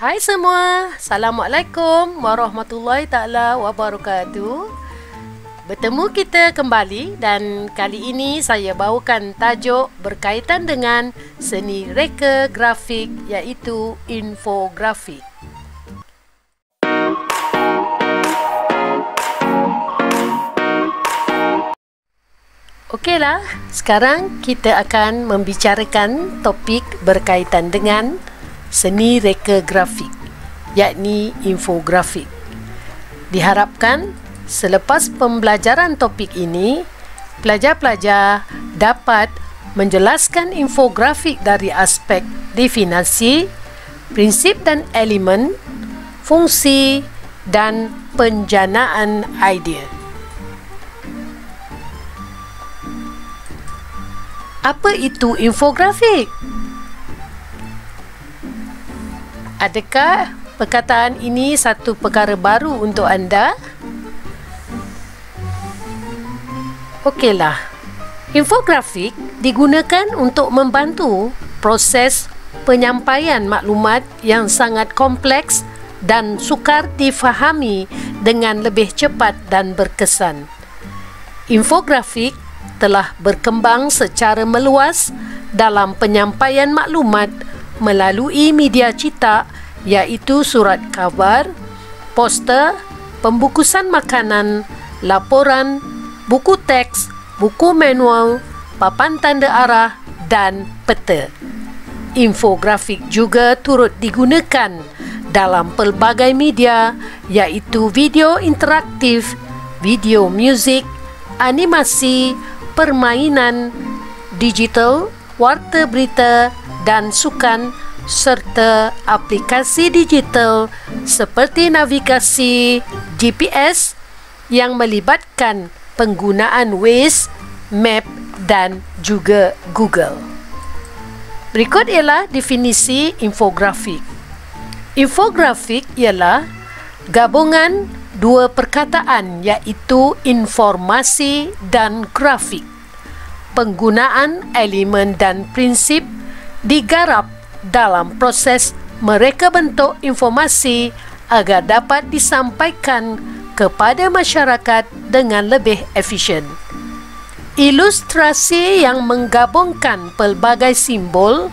Hai semua, Assalamualaikum warahmatullahi ta'ala wabarakatuh. Bertemu kita kembali dan kali ini saya bawakan tajuk berkaitan dengan seni reka grafik iaitu infografik. Okeylah, sekarang kita akan membicarakan topik berkaitan dengan seni reka grafik, yakni infografik. Diharapkan selepas pembelajaran topik ini, pelajar-pelajar dapat menjelaskan infografik dari aspek definisi, prinsip dan elemen, fungsi dan penjanaan idea. Apa itu infografik? Adakah perkataan ini satu perkara baru untuk anda? Okeylah. Infografik digunakan untuk membantu proses penyampaian maklumat yang sangat kompleks dan sukar difahami dengan lebih cepat dan berkesan. Infografik telah berkembang secara meluas dalam penyampaian maklumat melalui media cetak iaitu surat khabar, poster, pembungkusan makanan, laporan, buku teks, buku manual, papan tanda arah dan peta. Infografik juga turut digunakan dalam pelbagai media iaitu video interaktif, video muzik, animasi, permainan digital, warta berita dan sukan serta aplikasi digital seperti navigasi GPS yang melibatkan penggunaan Waze, Map dan juga Google. Berikut ialah definisi infografik. Infografik ialah gabungan dua perkataan iaitu informasi dan grafik. Penggunaan elemen dan prinsip digarap dalam proses mereka bentuk informasi agar dapat disampaikan kepada masyarakat dengan lebih efisien. Ilustrasi yang menggabungkan pelbagai simbol,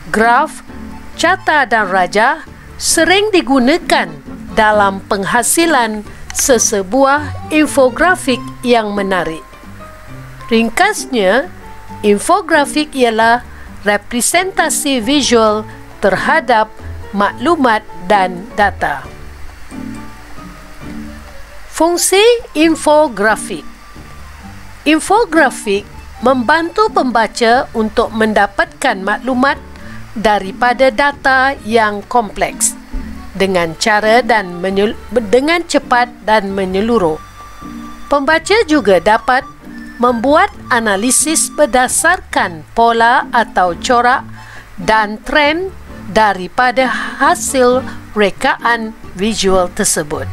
graf, carta dan rajah sering digunakan dalam penghasilan sesebuah infografik yang menarik. Ringkasnya, infografik ialah representasi visual terhadap maklumat dan data. Fungsi infografik. Infografik membantu pembaca untuk mendapatkan maklumat daripada data yang kompleks dengan cara dan dengan cepat dan menyeluruh. Pembaca juga dapat membuat analisis berdasarkan pola atau corak dan trend daripada hasil rekaan visual tersebut.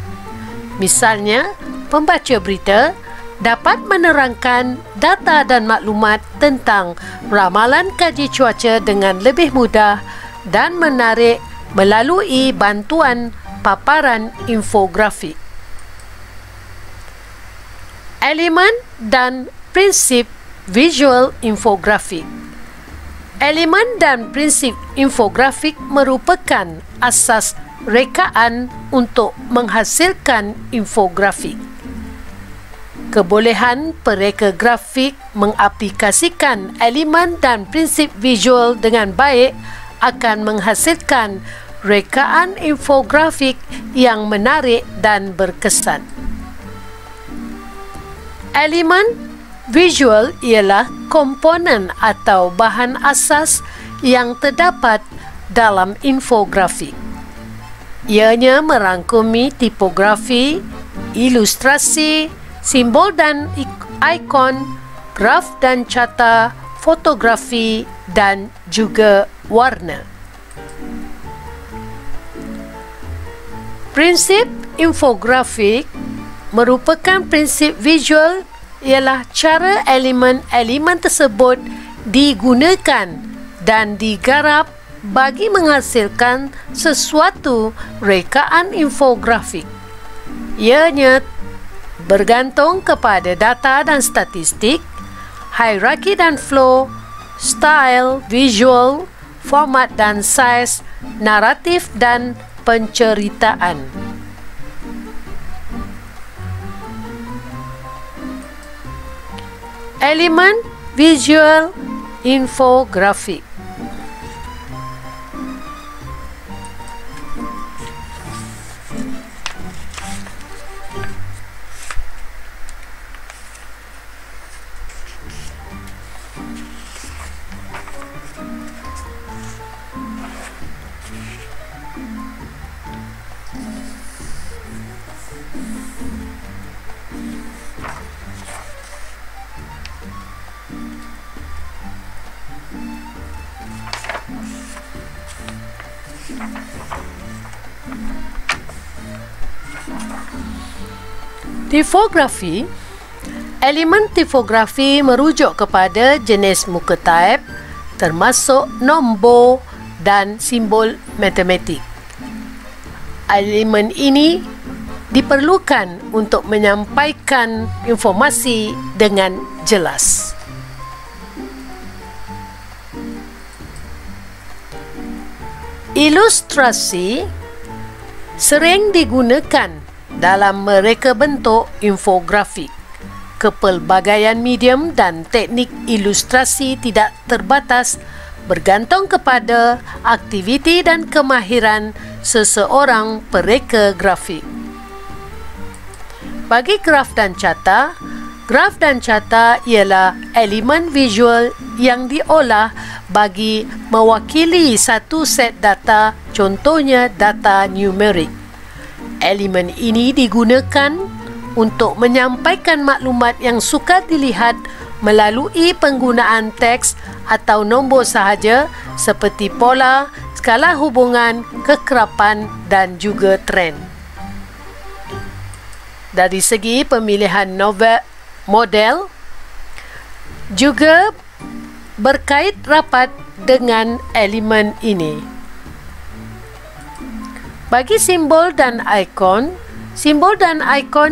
Misalnya, pembaca berita dapat menerangkan data dan maklumat tentang ramalan kaji cuaca dengan lebih mudah dan menarik melalui bantuan paparan infografik. Elemen dan prinsip visual infografik. Elemen dan prinsip infografik merupakan asas rekaan untuk menghasilkan infografik. Kebolehan pereka grafik mengaplikasikan elemen dan prinsip visual dengan baik akan menghasilkan rekaan infografik yang menarik dan berkesan. Elemen visual ialah komponen atau bahan asas yang terdapat dalam infografik. Ianya merangkumi tipografi, ilustrasi, simbol dan ikon, graf dan carta, fotografi dan juga warna. Prinsip infografik merupakan prinsip visual ialah cara elemen-elemen tersebut digunakan dan digarap bagi menghasilkan sesuatu rekaan infografik. Ianya bergantung kepada data dan statistik, hierarki dan flow, style, visual, format dan size, naratif dan penceritaan. Elemen visual infografik. Tipografi. Elemen tipografi merujuk kepada jenis muka type termasuk nombor dan simbol matematik. Elemen ini diperlukan untuk menyampaikan informasi dengan jelas. Ilustrasi sering digunakan dalam mereka bentuk infografik. Kepelbagaian medium dan teknik ilustrasi tidak terbatas, bergantung kepada aktiviti dan kemahiran seseorang pereka grafik. Bagi graf dan carta ialah elemen visual yang diolah bagi mewakili satu set data, contohnya data numerik. Elemen ini digunakan untuk menyampaikan maklumat yang sukar dilihat melalui penggunaan teks atau nombor sahaja seperti pola, skala hubungan, kekerapan dan juga trend. Dari segi pemilihan model juga berkait rapat dengan elemen ini. Bagi simbol dan ikon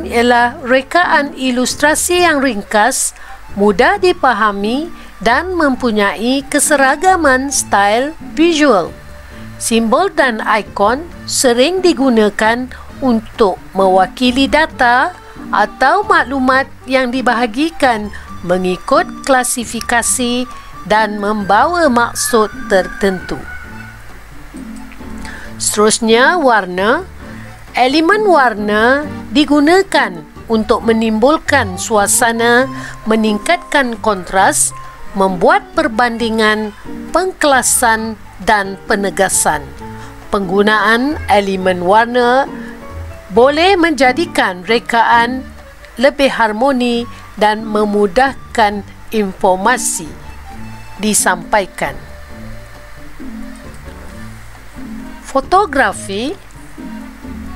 ialah rekaan ilustrasi yang ringkas, mudah dipahami dan mempunyai keseragaman style visual. Simbol dan ikon sering digunakan untuk mewakili data atau maklumat yang dibahagikan mengikut klasifikasi dan membawa maksud tertentu. Seterusnya, warna. Elemen warna digunakan untuk menimbulkan suasana, meningkatkan kontras, membuat perbandingan, pengkelasan dan penegasan. Penggunaan elemen warna boleh menjadikan rekaan lebih harmoni dan memudahkan informasi disampaikan. Fotografi.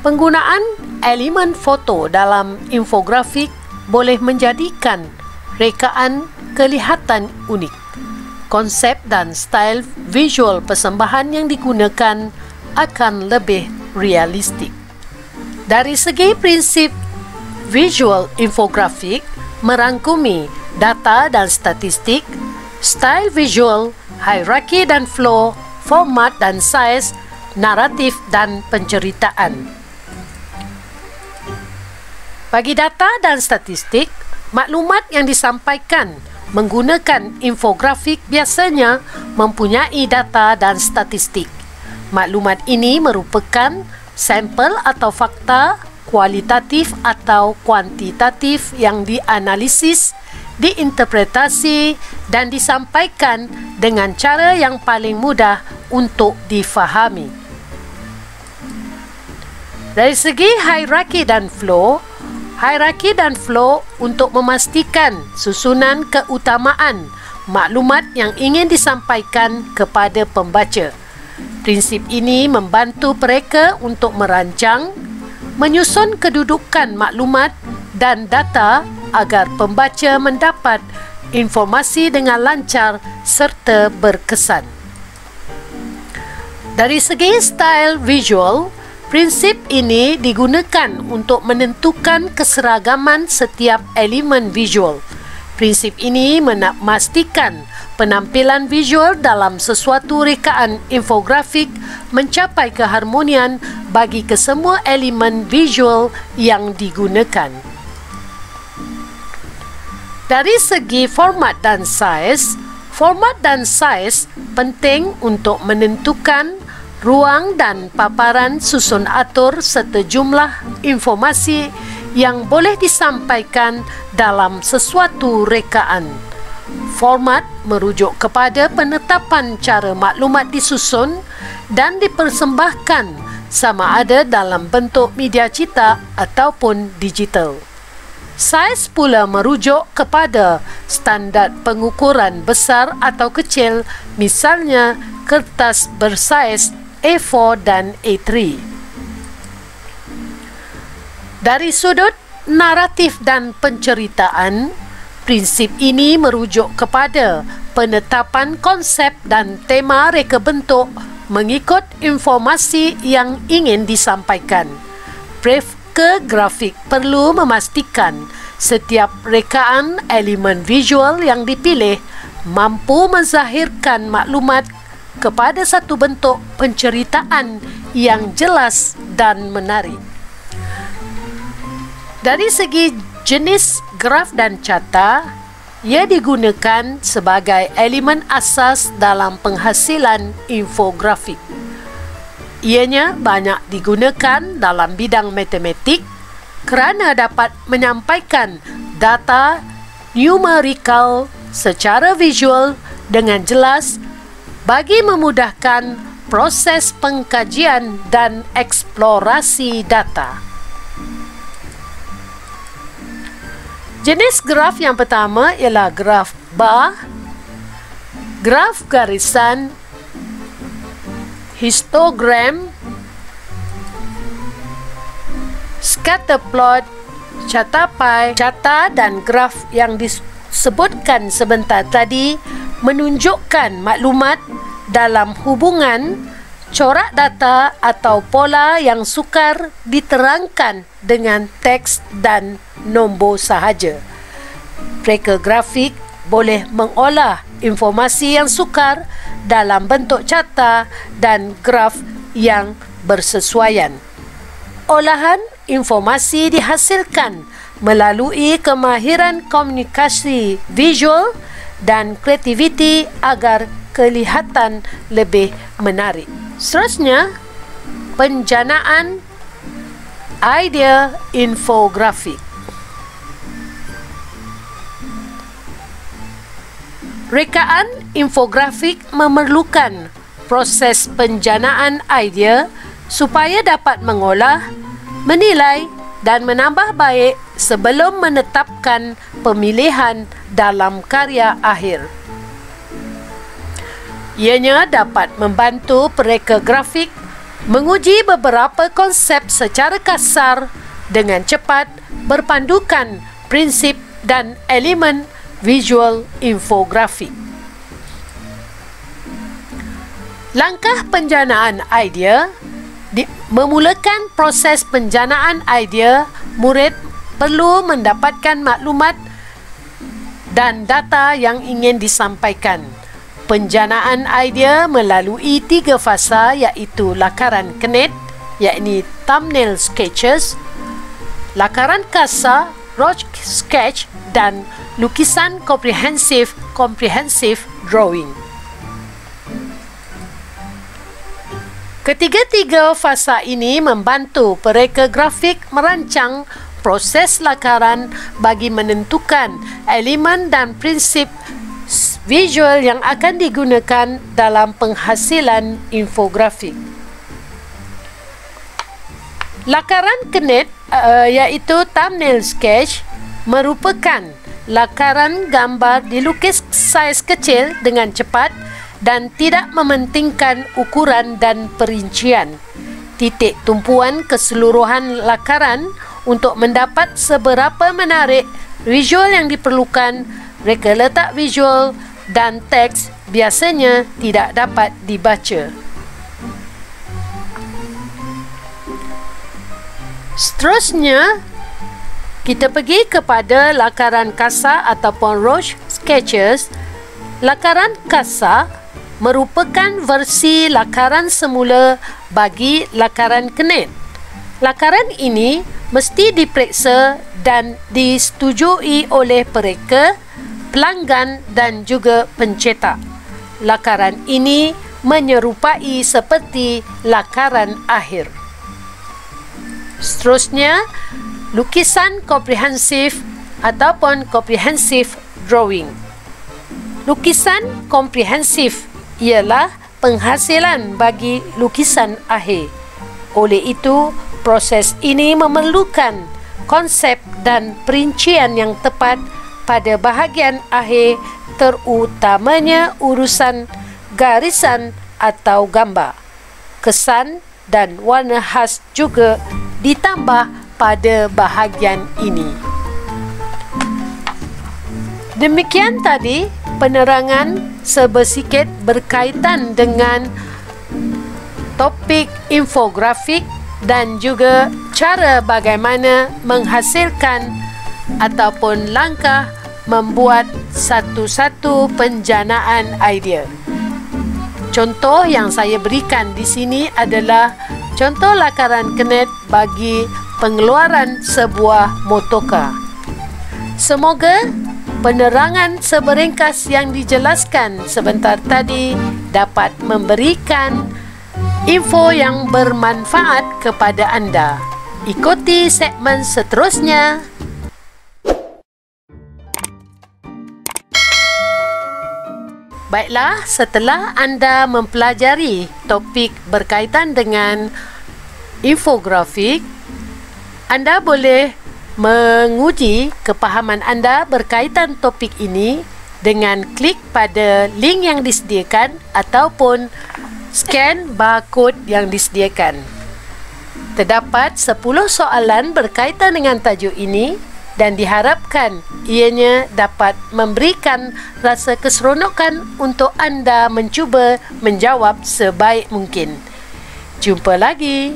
Penggunaan elemen foto dalam infografik boleh menjadikan rekaan kelihatan unik. Konsep dan style visual persembahan yang digunakan akan lebih realistik. Dari segi prinsip, visual infografik merangkumi data dan statistik, style visual, hierarki dan flow, format dan size, naratif dan penceritaan. Bagi data dan statistik, maklumat yang disampaikan menggunakan infografik biasanya mempunyai data dan statistik. Maklumat ini merupakan sampel atau fakta kualitatif atau kuantitatif yang dianalisis, diinterpretasi dan disampaikan dengan cara yang paling mudah untuk difahami. Dari segi hierarki dan flow untuk memastikan susunan keutamaan maklumat yang ingin disampaikan kepada pembaca. Prinsip ini membantu mereka untuk merancang, menyusun kedudukan maklumat dan data agar pembaca mendapat informasi dengan lancar serta berkesan. Dari segi style visual, prinsip ini digunakan untuk menentukan keseragaman setiap elemen visual. Prinsip ini memastikan penampilan visual dalam sesuatu rekaan infografik mencapai keharmonian bagi kesemua elemen visual yang digunakan. Dari segi format dan saiz penting untuk menentukan ruang dan paparan susun atur serta jumlah informasi yang boleh disampaikan dalam sesuatu rekaan. Format merujuk kepada penetapan cara maklumat disusun dan dipersembahkan sama ada dalam bentuk media cetak ataupun digital. Saiz pula merujuk kepada standard pengukuran besar atau kecil, misalnya kertas bersaiz A4 dan A3. Dari sudut naratif dan penceritaan, prinsip ini merujuk kepada penetapan konsep dan tema reka bentuk mengikut informasi yang ingin disampaikan. Reka grafik perlu memastikan setiap rekaan elemen visual yang dipilih mampu menzahirkan maklumat kepada satu bentuk penceritaan yang jelas dan menarik. Dari segi jenis graf dan carta, ia digunakan sebagai elemen asas dalam penghasilan infografik. Ianya banyak digunakan dalam bidang matematik kerana dapat menyampaikan data numerikal secara visual dengan jelas bagi memudahkan proses pengkajian dan eksplorasi data. Jenis graf yang pertama ialah graf bar, graf garisan, histogram, scatter plot, carta pie. Carta dan graf yang disebutkan sebentar tadi menunjukkan maklumat dalam hubungan, corak data atau pola yang sukar diterangkan dengan teks dan nombor sahaja. Reka grafik boleh mengolah informasi yang sukar dalam bentuk carta dan graf yang bersesuaian. Olahan informasi dihasilkan melalui kemahiran komunikasi visual dan kreativiti agar kelihatan lebih menarik. Seterusnya, penjanaan idea infografik. Rekaan infografik memerlukan proses penjanaan idea supaya dapat mengolah, menilai dan menambah baik sebelum menetapkan pemilihan dalam karya akhir. Ianya dapat membantu pereka grafik menguji beberapa konsep secara kasar dengan cepat berpandukan prinsip dan elemen visual infografik. Langkah penjanaan idea memulakan proses penjanaan idea. Murid perlu mendapatkan maklumat dan data yang ingin disampaikan. Penjanaan idea melalui 3 fasa iaitu lakaran kenet, yakni thumbnail sketches, lakaran kasar, rough sketch dan lukisan komprehensif drawing. Ketiga-tiga fasa ini membantu pereka grafik merancang proses lakaran bagi menentukan elemen dan prinsip visual yang akan digunakan dalam penghasilan infografik. Lakaran kenet iaitu thumbnail sketch merupakan lakaran gambar dilukis saiz kecil dengan cepat dan tidak mementingkan ukuran dan perincian. Titik tumpuan keseluruhan lakaran untuk mendapat seberapa menarik visual yang diperlukan. Reka letak visual dan teks biasanya tidak dapat dibaca. Seterusnya, kita pergi kepada lakaran kasar ataupun Roche Sketches. Lakaran kasar merupakan versi lakaran semula bagi lakaran Knet. Lakaran ini mesti diperiksa dan disetujui oleh pereka, pelanggan dan juga pencetak. Lakaran ini menyerupai seperti lakaran akhir. Seterusnya, lukisan komprehensif ataupun comprehensive drawing. Lukisan komprehensif ialah penghasilan bagi lukisan akhir. Oleh itu, proses ini memerlukan konsep dan perincian yang tepat pada bahagian akhir, terutamanya urusan garisan atau gambar. Kesan dan warna khas juga ditambah pada bahagian ini. Demikian tadi penerangan sebesikit berkaitan dengan topik infografik dan juga cara bagaimana menghasilkan ataupun langkah membuat satu-satu penjanaan idea. Contoh yang saya berikan di sini adalah contoh lakaran Knet bagi pengeluaran sebuah motorkar. Semoga penerangan seberingkas yang dijelaskan sebentar tadi dapat memberikan info yang bermanfaat kepada anda. Ikuti segmen seterusnya. Baiklah, setelah anda mempelajari topik berkaitan dengan infografik, anda boleh menguji kepahaman anda berkaitan topik ini dengan klik pada link yang disediakan ataupun scan barcode yang disediakan. Terdapat 10 soalan berkaitan dengan tajuk ini dan diharapkan ianya dapat memberikan rasa keseronokan untuk anda mencuba menjawab sebaik mungkin. Jumpa lagi.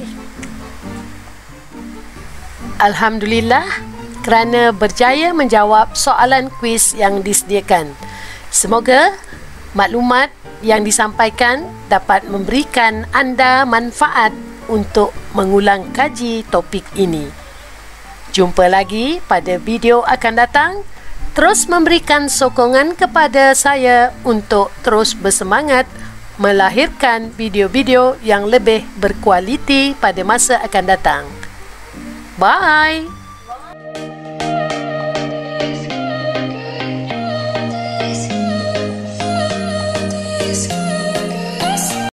Alhamdulillah kerana berjaya menjawab soalan kuis yang disediakan. Semoga maklumat yang disampaikan dapat memberikan anda manfaat untuk mengulang kaji topik ini. Jumpa lagi pada video akan datang. Terus memberikan sokongan kepada saya untuk terus bersemangat melahirkan video-video yang lebih berkualiti pada masa akan datang. Bye!